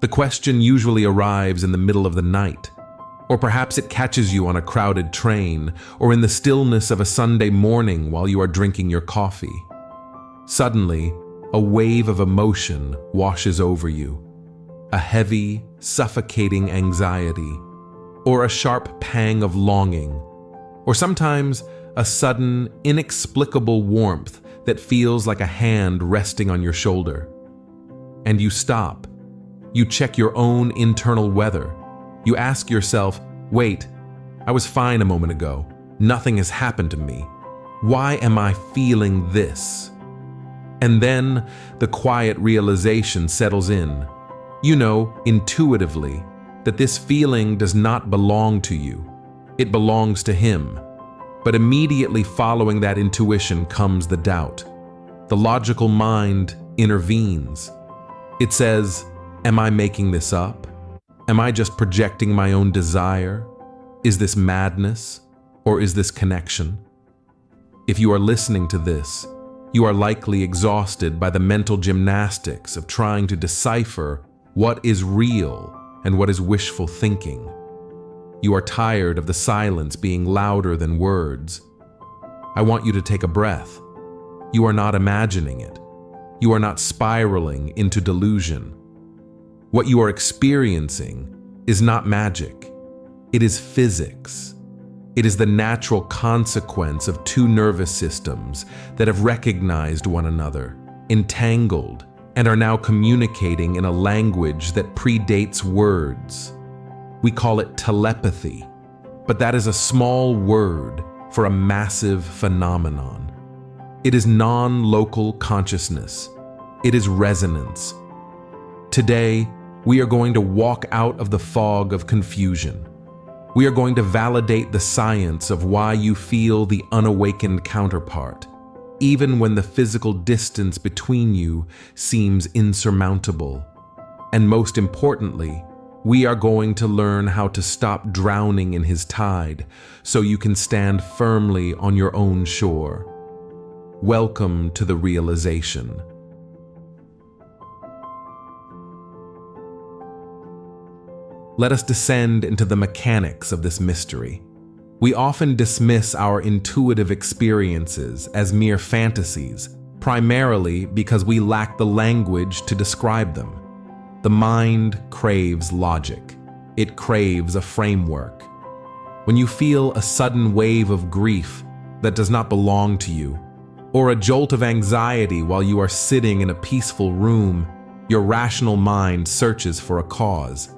The question usually arrives in the middle of the night, or perhaps it catches you on a crowded train, or in the stillness of a Sunday morning while you are drinking your coffee. Suddenly, a wave of emotion washes over you, a heavy, suffocating anxiety, or a sharp pang of longing, or sometimes a sudden, inexplicable warmth that feels like a hand resting on your shoulder. And you stop. You check your own internal weather. You ask yourself, wait, I was fine a moment ago. Nothing has happened to me. Why am I feeling this? And then the quiet realization settles in. You know, intuitively, that this feeling does not belong to you. It belongs to him. But immediately following that intuition comes the doubt. The logical mind intervenes. It says, am I making this up? Am I just projecting my own desire? Is this madness, or is this connection? If you are listening to this, you are likely exhausted by the mental gymnastics of trying to decipher what is real and what is wishful thinking. You are tired of the silence being louder than words. I want you to take a breath. You are not imagining it. You are not spiraling into delusion. What you are experiencing is not magic. It is physics. It is the natural consequence of two nervous systems that have recognized one another, entangled, and are now communicating in a language that predates words. We call it telepathy, but that is a small word for a massive phenomenon. It is non-local consciousness. It is resonance. Today, we are going to walk out of the fog of confusion. We are going to validate the science of why you feel the unawakened counterpart, even when the physical distance between you seems insurmountable. And most importantly, we are going to learn how to stop drowning in his tide so you can stand firmly on your own shore. Welcome to the realization. Let us descend into the mechanics of this mystery. We often dismiss our intuitive experiences as mere fantasies, primarily because we lack the language to describe them. The mind craves logic. It craves a framework. When you feel a sudden wave of grief that does not belong to you, or a jolt of anxiety while you are sitting in a peaceful room, your rational mind searches for a cause.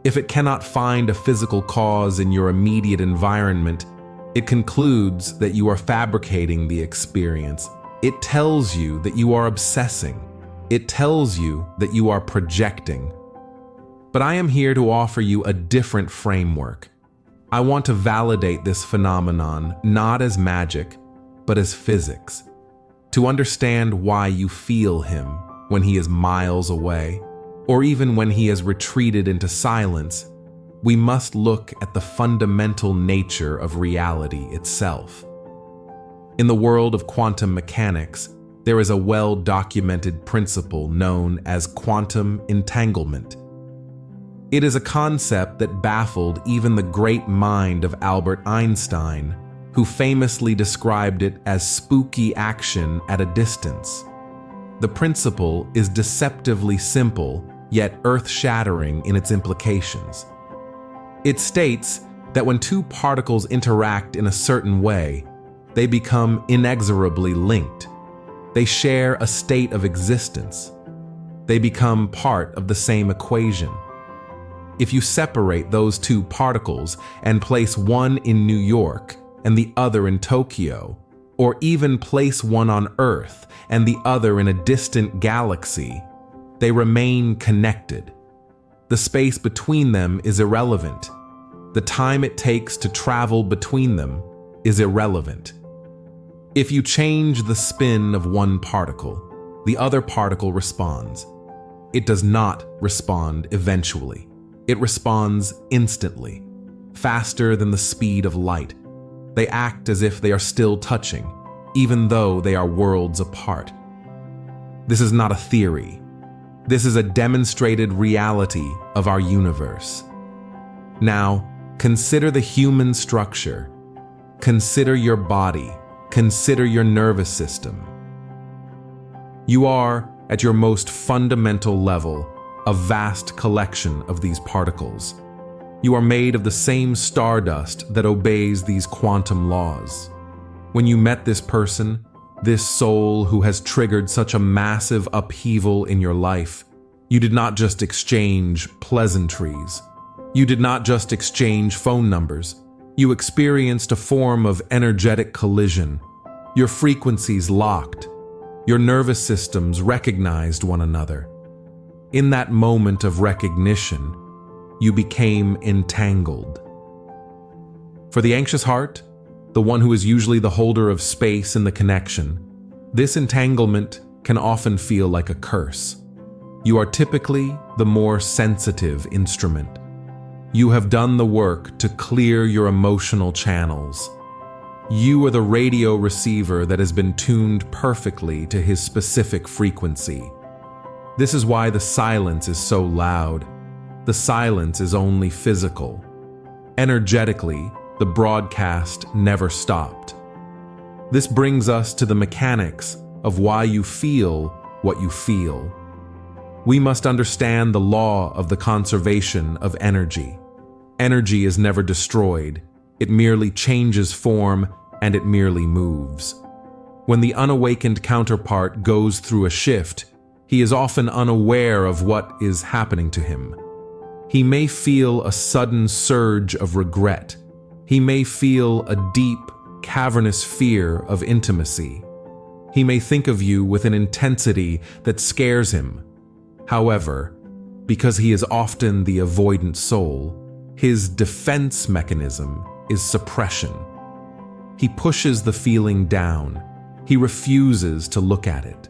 If it cannot find a physical cause in your immediate environment, it concludes that you are fabricating the experience. It tells you that you are obsessing. It tells you that you are projecting. But I am here to offer you a different framework. I want to validate this phenomenon not as magic, but as physics. To understand why you feel him when he is miles away, or even when he has retreated into silence, we must look at the fundamental nature of reality itself. In the world of quantum mechanics, there is a well-documented principle known as quantum entanglement. It is a concept that baffled even the great mind of Albert Einstein, who famously described it as spooky action at a distance. The principle is deceptively simple, yet earth-shattering in its implications. It states that when two particles interact in a certain way, they become inexorably linked. They share a state of existence. They become part of the same equation. If you separate those two particles and place one in New York and the other in Tokyo, or even place one on Earth and the other in a distant galaxy, they remain connected. The space between them is irrelevant. The time it takes to travel between them is irrelevant. If you change the spin of one particle, the other particle responds. It does not respond eventually. It responds instantly, faster than the speed of light. They act as if they are still touching, even though they are worlds apart. This is not a theory. This is a demonstrated reality of our universe. Now, consider the human structure. Consider your body. Consider your nervous system. You are, at your most fundamental level, a vast collection of these particles. You are made of the same stardust that obeys these quantum laws. When you met this person, this soul who has triggered such a massive upheaval in your life, you did not just exchange pleasantries. You did not just exchange phone numbers. You experienced a form of energetic collision. Your frequencies locked. Your nervous systems recognized one another. In that moment of recognition, you became entangled. For the anxious heart, the one who is usually the holder of space in the connection, this entanglement can often feel like a curse. You are typically the more sensitive instrument. You have done the work to clear your emotional channels. You are the radio receiver that has been tuned perfectly to his specific frequency. This is why the silence is so loud. The silence is only physical. Energetically, the broadcast never stopped. This brings us to the mechanics of why you feel what you feel. We must understand the law of the conservation of energy. Energy is never destroyed. It merely changes form and it merely moves. When the unawakened counterpart goes through a shift, he is often unaware of what is happening to him. He may feel a sudden surge of regret. He may feel a deep, cavernous fear of intimacy. He may think of you with an intensity that scares him. However, because he is often the avoidant soul, his defense mechanism is suppression. He pushes the feeling down. He refuses to look at it.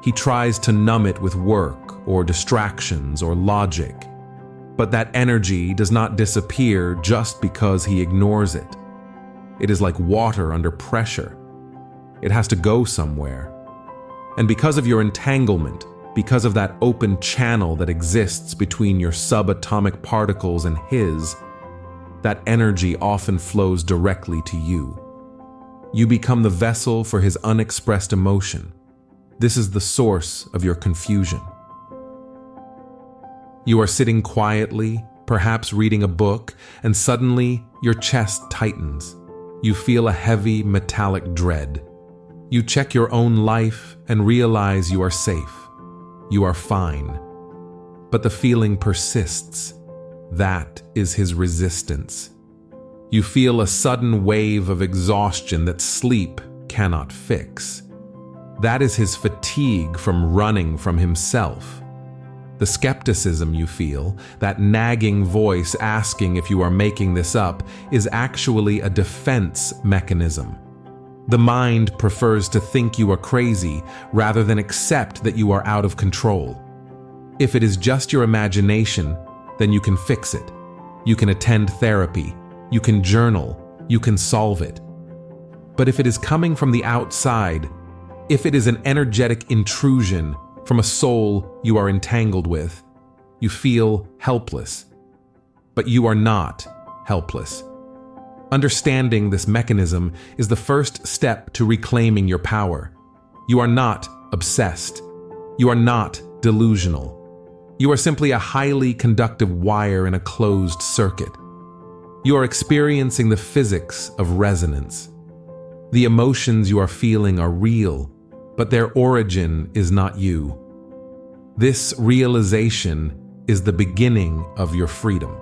He tries to numb it with work or distractions or logic. But that energy does not disappear just because he ignores it. It is like water under pressure. It has to go somewhere. And because of your entanglement, because of that open channel that exists between your subatomic particles and his, that energy often flows directly to you. You become the vessel for his unexpressed emotion. This is the source of your confusion. You are sitting quietly, perhaps reading a book, and suddenly your chest tightens. You feel a heavy, metallic dread. You check your own life and realize you are safe. You are fine. But the feeling persists. That is his resistance. You feel a sudden wave of exhaustion that sleep cannot fix. That is his fatigue from running from himself. The skepticism you feel, that nagging voice asking if you are making this up, is actually a defense mechanism. The mind prefers to think you are crazy rather than accept that you are out of control. If it is just your imagination, then you can fix it. You can attend therapy. You can journal. You can solve it. But if it is coming from the outside, if it is an energetic intrusion from a soul you are entangled with, you feel helpless. But you are not helpless. Understanding this mechanism is the first step to reclaiming your power. You are not obsessed. You are not delusional. You are simply a highly conductive wire in a closed circuit. You are experiencing the physics of resonance. The emotions you are feeling are real, but their origin is not you. This realization is the beginning of your freedom.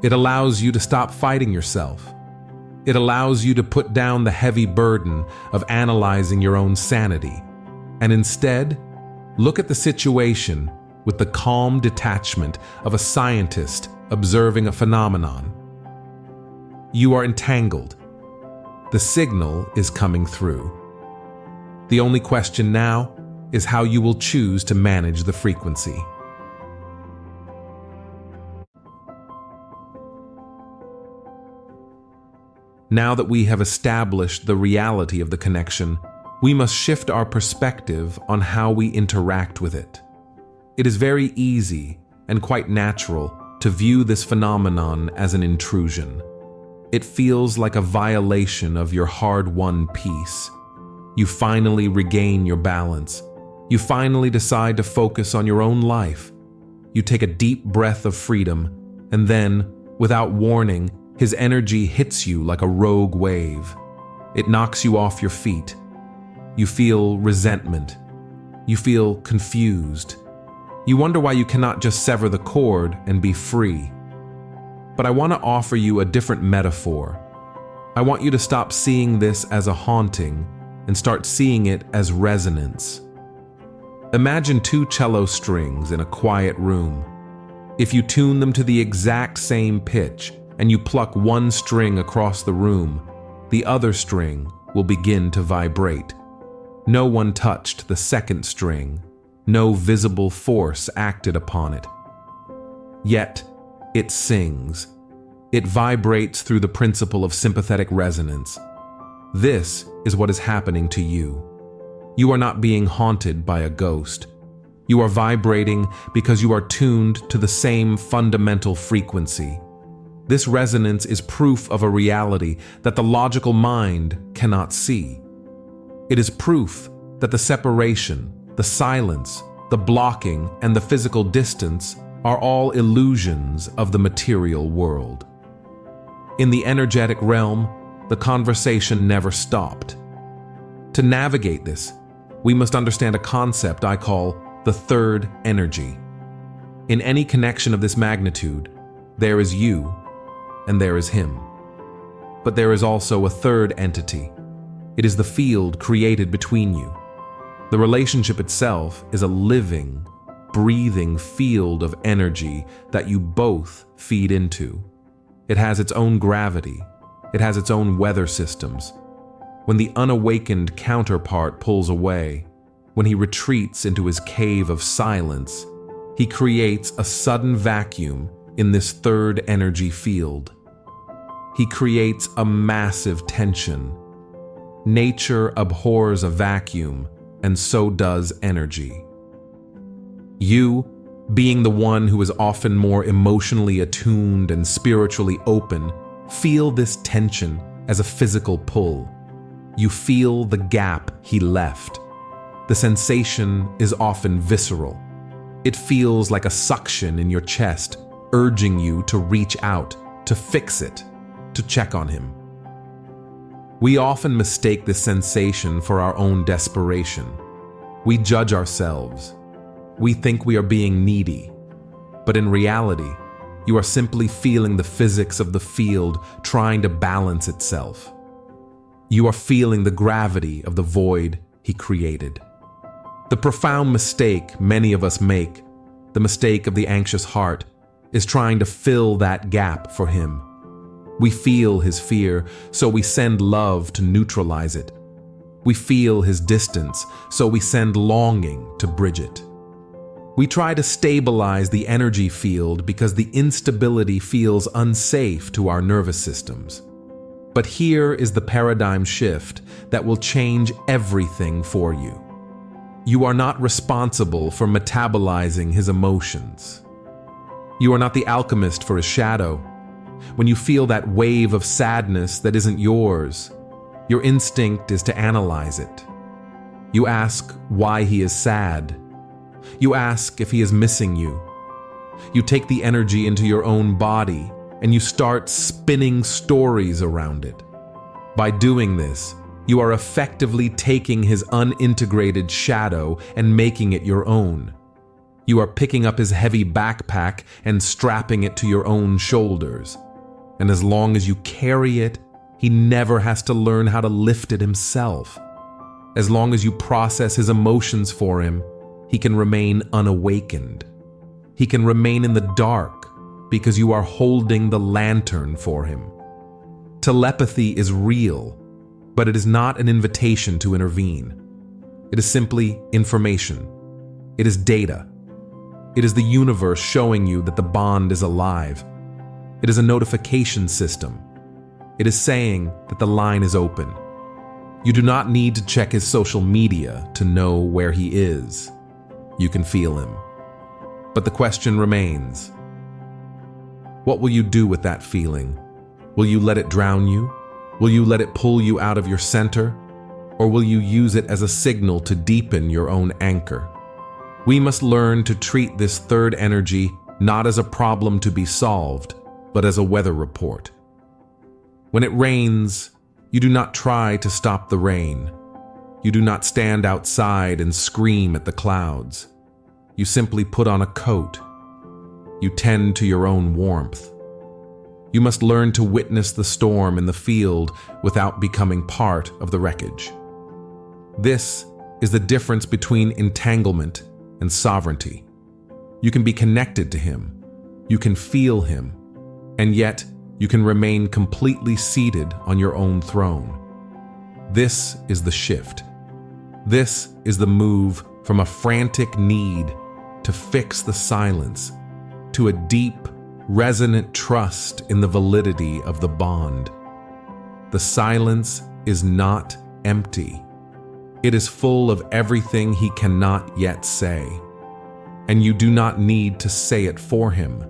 It allows you to stop fighting yourself. It allows you to put down the heavy burden of analyzing your own sanity, and instead, look at the situation with the calm detachment of a scientist observing a phenomenon. You are entangled. The signal is coming through. The only question now is how you will choose to manage the frequency. Now that we have established the reality of the connection, we must shift our perspective on how we interact with it. It is very easy and quite natural to view this phenomenon as an intrusion. It feels like a violation of your hard-won peace. You finally regain your balance. You finally decide to focus on your own life. You take a deep breath of freedom, and then, without warning, his energy hits you like a rogue wave. It knocks you off your feet. You feel resentment. You feel confused. You wonder why you cannot just sever the cord and be free. But I want to offer you a different metaphor. I want you to stop seeing this as a haunting and start seeing it as resonance. Imagine two cello strings in a quiet room. If you tune them to the exact same pitch and you pluck one string across the room, the other string will begin to vibrate. No one touched the second string. No visible force acted upon it. Yet, it sings. It vibrates through the principle of sympathetic resonance. This is what is happening to you. You are not being haunted by a ghost. You are vibrating because you are tuned to the same fundamental frequency. This resonance is proof of a reality that the logical mind cannot see. It is proof that the separation, the silence, the blocking, and the physical distance are all illusions of the material world. In the energetic realm, the conversation never stopped. To navigate this, we must understand a concept I call the third energy. In any connection of this magnitude, there is you and there is him. But there is also a third entity. It is the field created between you. The relationship itself is a living, breathing field of energy that you both feed into. It has its own gravity. It has its own weather systems. When the unawakened counterpart pulls away, when he retreats into his cave of silence, he creates a sudden vacuum in this third energy field. He creates a massive tension. Nature abhors a vacuum, and so does energy. You, being the one who is often more emotionally attuned and spiritually open, feel this tension as a physical pull. You feel the gap he left. The sensation is often visceral. It feels like a suction in your chest, urging you to reach out, to fix it, to check on him. We often mistake this sensation for our own desperation. We judge ourselves. We think we are being needy. But in reality, you are simply feeling the physics of the field trying to balance itself. You are feeling the gravity of the void he created. The profound mistake many of us make, the mistake of the anxious heart, is trying to fill that gap for him. We feel his fear, so we send love to neutralize it. We feel his distance, so we send longing to bridge it. We try to stabilize the energy field because the instability feels unsafe to our nervous systems. But here is the paradigm shift that will change everything for you. You are not responsible for metabolizing his emotions. You are not the alchemist for his shadow. When you feel that wave of sadness that isn't yours, your instinct is to analyze it. You ask why he is sad. You ask if he is missing you. You take the energy into your own body and you start spinning stories around it. By doing this, you are effectively taking his unintegrated shadow and making it your own. You are picking up his heavy backpack and strapping it to your own shoulders. And as long as you carry it, he never has to learn how to lift it himself. As long as you process his emotions for him, he can remain unawakened. He can remain in the dark because you are holding the lantern for him. Telepathy is real, but it is not an invitation to intervene. It is simply information. It is data. It is the universe showing you that the bond is alive. It is a notification system. It is saying that the line is open. You do not need to check his social media to know where he is. You can feel him. But the question remains, what will you do with that feeling? Will you let it drown you? Will you let it pull you out of your center? Or will you use it as a signal to deepen your own anchor? We must learn to treat this third energy not as a problem to be solved, but as a weather report. When it rains, you do not try to stop the rain. You do not stand outside and scream at the clouds. You simply put on a coat. You tend to your own warmth. You must learn to witness the storm in the field without becoming part of the wreckage. This is the difference between entanglement and sovereignty. You can be connected to him, you can feel him, and yet you can remain completely seated on your own throne. This is the shift. This is the move from a frantic need to fix the silence to a deep, resonant trust in the validity of the bond. The silence is not empty. It is full of everything he cannot yet say, and you do not need to say it for him.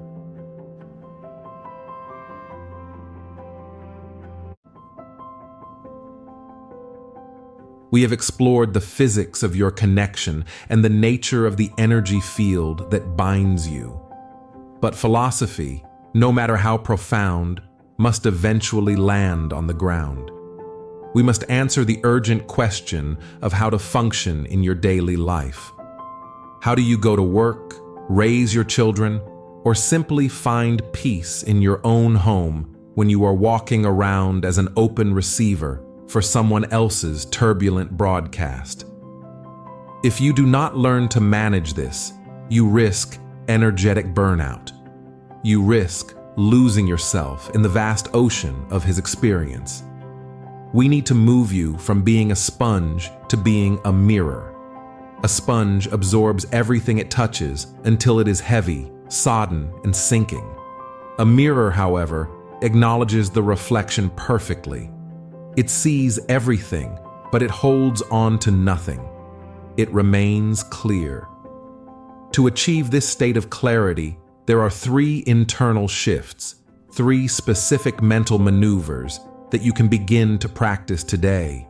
We have explored the physics of your connection and the nature of the energy field that binds you. But philosophy, no matter how profound, must eventually land on the ground. We must answer the urgent question of how to function in your daily life. How do you go to work, raise your children, or simply find peace in your own home when you are walking around as an open receiver for someone else's turbulent broadcast? If you do not learn to manage this, you risk energetic burnout. You risk losing yourself in the vast ocean of his experience. We need to move you from being a sponge to being a mirror. A sponge absorbs everything it touches until it is heavy, sodden, and sinking. A mirror, however, acknowledges the reflection perfectly. It sees everything, but it holds on to nothing. It remains clear. To achieve this state of clarity, there are 3 internal shifts, 3 specific mental maneuvers that you can begin to practice today.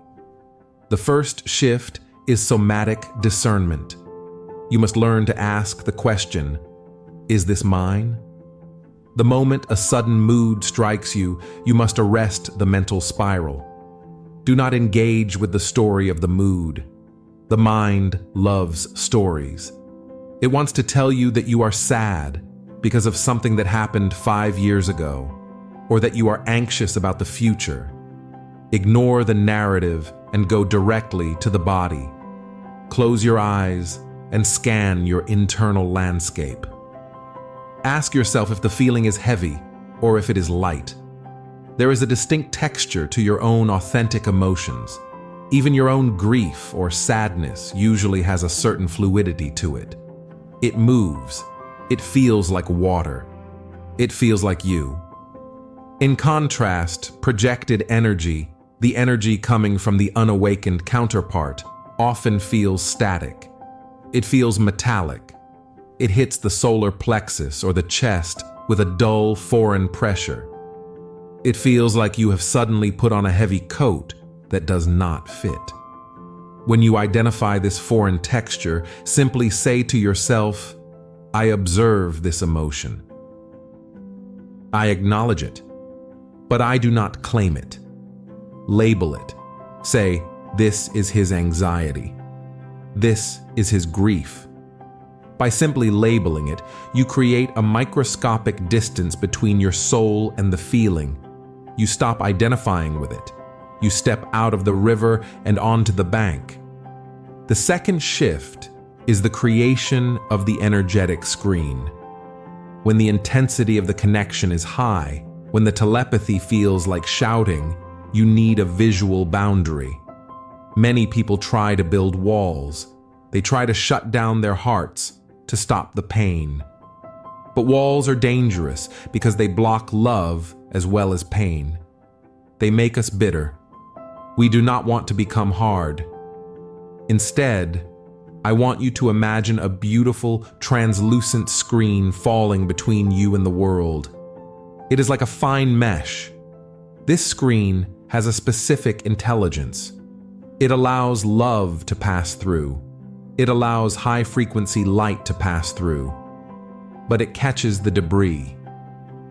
The first shift is somatic discernment. You must learn to ask the question, is this mine? The moment a sudden mood strikes you, you must arrest the mental spiral. Do not engage with the story of the mood. The mind loves stories. It wants to tell you that you are sad because of something that happened 5 years ago, or that you are anxious about the future. Ignore the narrative and go directly to the body. Close your eyes and scan your internal landscape. Ask yourself if the feeling is heavy or if it is light. There is a distinct texture to your own authentic emotions. Even your own grief or sadness usually has a certain fluidity to it. It moves. It feels like water. It feels like you. In contrast, projected energy, the energy coming from the unawakened counterpart, often feels static. It feels metallic. It hits the solar plexus or the chest with a dull, foreign pressure. It feels like you have suddenly put on a heavy coat that does not fit. When you identify this foreign texture, simply say to yourself, I observe this emotion. I acknowledge it, but I do not claim it. Label it. Say, this is his anxiety. This is his grief. By simply labeling it, you create a microscopic distance between your soul and the feeling. You stop identifying with it. You step out of the river and onto the bank. The second shift is the creation of the energetic screen. When the intensity of the connection is high, when the telepathy feels like shouting, you need a visual boundary. Many people try to build walls. They try to shut down their hearts to stop the pain. But walls are dangerous because they block love as well as pain. They make us bitter. We do not want to become hard. Instead, I want you to imagine a beautiful, translucent screen falling between you and the world. It is like a fine mesh. This screen has a specific intelligence. It allows love to pass through. It allows high-frequency light to pass through. But it catches the debris.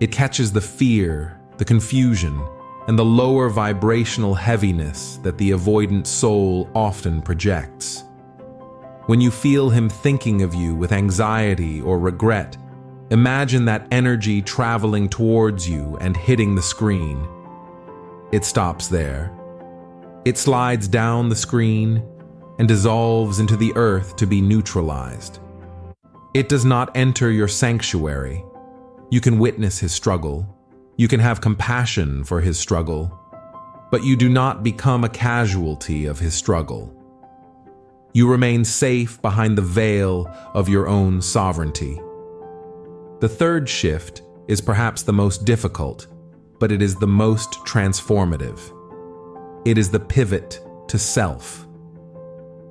It catches the fear, the confusion, and the lower vibrational heaviness that the avoidant soul often projects. When you feel him thinking of you with anxiety or regret, imagine that energy traveling towards you and hitting the screen. It stops there. It slides down the screen and dissolves into the earth to be neutralized. It does not enter your sanctuary. You can witness his struggle. You can have compassion for his struggle, but you do not become a casualty of his struggle. You remain safe behind the veil of your own sovereignty. The third shift is perhaps the most difficult, but it is the most transformative. It is the pivot to self.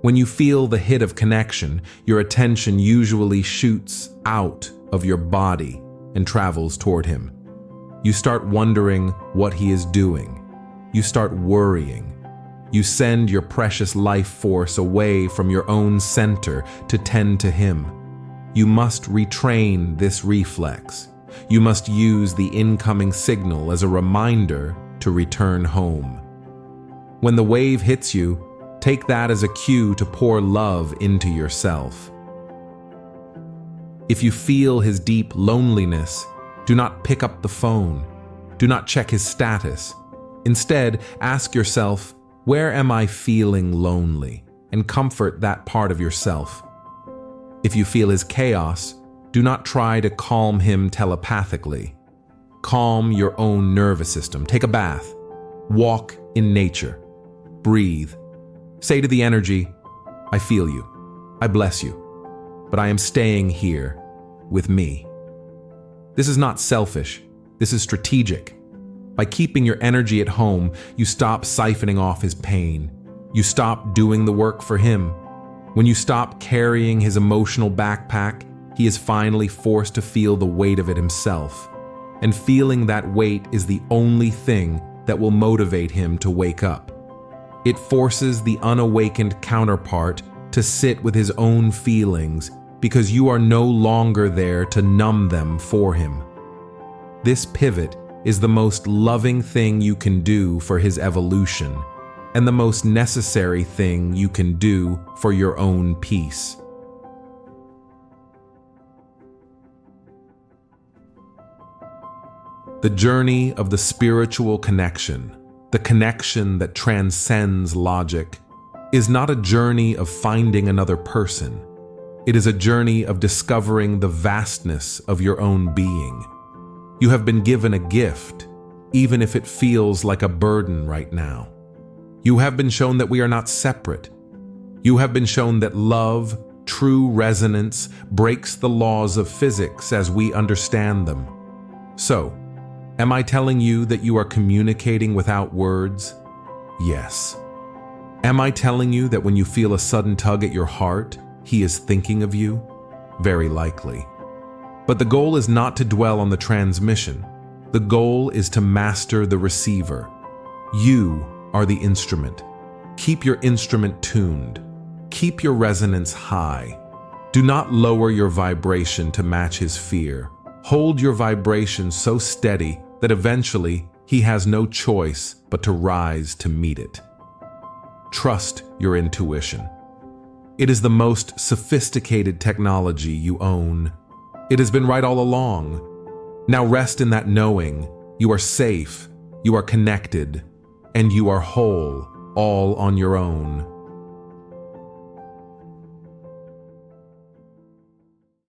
When you feel the hit of connection, your attention usually shoots out of your body and travels toward him. You start wondering what he is doing. You start worrying. You send your precious life force away from your own center to tend to him. You must retrain this reflex. You must use the incoming signal as a reminder to return home. When the wave hits you, take that as a cue to pour love into yourself. If you feel his deep loneliness, do not pick up the phone. Do not check his status. Instead, ask yourself, where am I feeling lonely? And comfort that part of yourself. If you feel his chaos, do not try to calm him telepathically. Calm your own nervous system. Take a bath. Walk in nature. Breathe. Say to the energy, I feel you. I bless you. But I am staying here with me. This is not selfish. This is strategic. By keeping your energy at home, you stop siphoning off his pain. You stop doing the work for him. When you stop carrying his emotional backpack, he is finally forced to feel the weight of it himself. And feeling that weight is the only thing that will motivate him to wake up. It forces the unawakened counterpart to sit with his own feelings because you are no longer there to numb them for him. This pivot is the most loving thing you can do for his evolution, and the most necessary thing you can do for your own peace. The journey of the spiritual connection, the connection that transcends logic, is not a journey of finding another person. It is a journey of discovering the vastness of your own being. You have been given a gift, even if it feels like a burden right now. You have been shown that we are not separate. You have been shown that love, true resonance, breaks the laws of physics as we understand them. So, am I telling you that you are communicating without words? Yes. Am I telling you that when you feel a sudden tug at your heart, he is thinking of you? Very likely. But the goal is not to dwell on the transmission. The goal is to master the receiver. You are the instrument. Keep your instrument tuned. Keep your resonance high. Do not lower your vibration to match his fear. Hold your vibration so steady that eventually he has no choice but to rise to meet it. Trust your intuition. It is the most sophisticated technology you own. It has been right all along. Now rest in that knowing. You are safe, you are connected, and you are whole, all on your own.